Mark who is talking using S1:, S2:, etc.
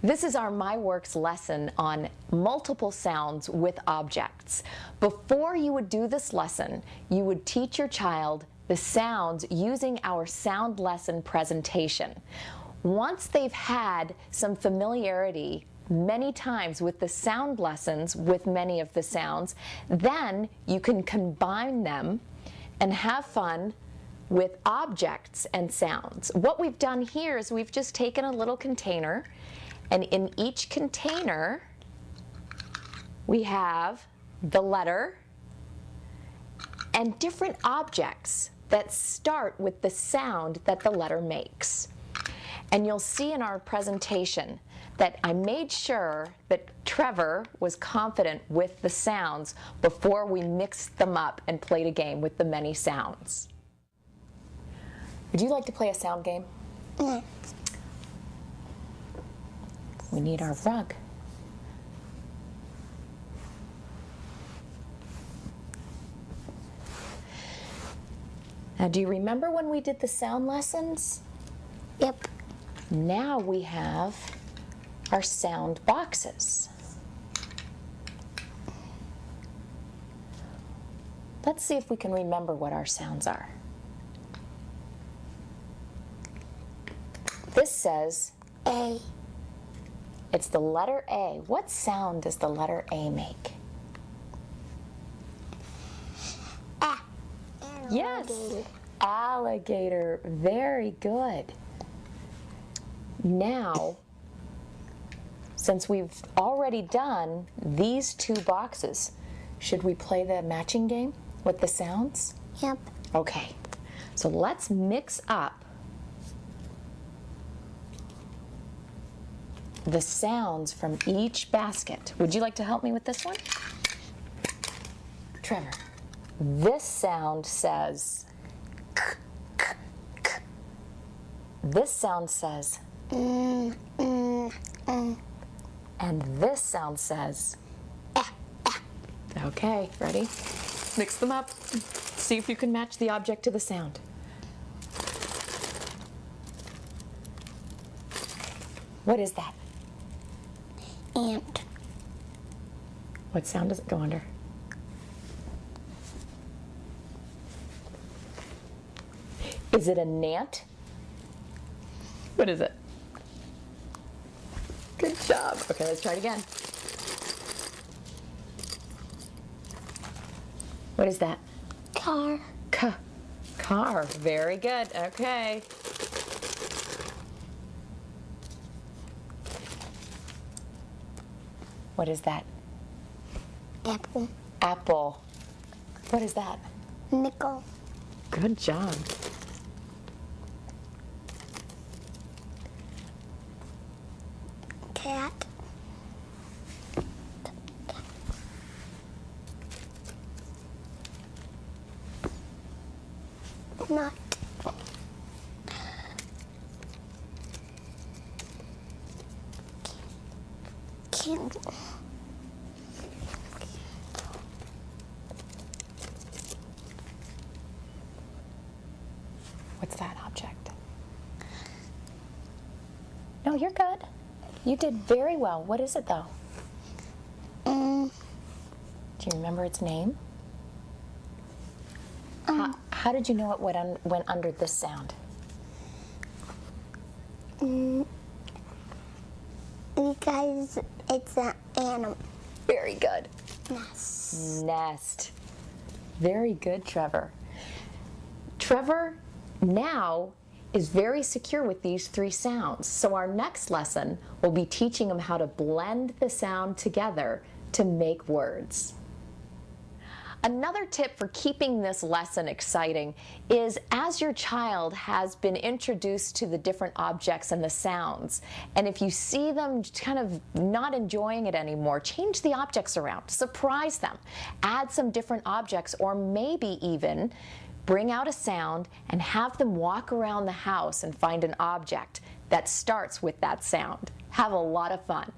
S1: This is our My Works lesson on multiple sounds with objects. Before you would do this lesson, you would teach your child the sounds using our sound lesson presentation. Once they've had some familiarity many times with the sound lessons with many of the sounds, then you can combine them and have fun with objects and sounds. What we've done here is we've just taken a little container, and in each container we have the letter and different objects that start with the sound that the letter makes. And you'll see in our presentation that I made sure that Trevor was confident with the sounds before we mixed them up and played a game with the many sounds. Would you like to play a sound game?
S2: Yeah.
S1: We need our rug. Now, do you remember when we did the sound lessons?
S2: Yep.
S1: Now we have our sound boxes. Let's see if we can remember what our sounds are. This says
S2: A.
S1: It's the letter A. What sound does the letter A make?
S2: A.
S1: Yes, alligator. Very good. Now, since we've already done these two boxes, should we play the matching game with the sounds?
S2: Yep.
S1: Okay, so let's mix up the sounds from each basket. Would you like to help me with this one? Trevor, this sound says k, k, k. This sound says and this sound says Okay, ready? Mix them up. See if you can match the object to the sound. What is that?
S2: Ant.
S1: What sound does it go under? Is it a gnat? What is it? Good job. Okay, let's try it again. What is that?
S2: Car.
S1: Car. Very good. Okay. What is that?
S2: Apple.
S1: Apple. What is that?
S2: Nickel.
S1: Good job.
S2: Cat. Nut. Candle.
S1: What's that object? No, you're good. You did very well. What is it, though? Do you remember its name? How did you know it went under this sound?
S2: Because it's an animal.
S1: Very good.
S2: Nest.
S1: Nest. Very good, Trevor. Trevor now is very secure with these three sounds. So our next lesson will be teaching him how to blend the sound together to make words. Another tip for keeping this lesson exciting is as your child has been introduced to the different objects and the sounds, and if you see them kind of not enjoying it anymore, change the objects around, surprise them, add some different objects, or maybe even bring out a sound and have them walk around the house and find an object that starts with that sound. Have a lot of fun.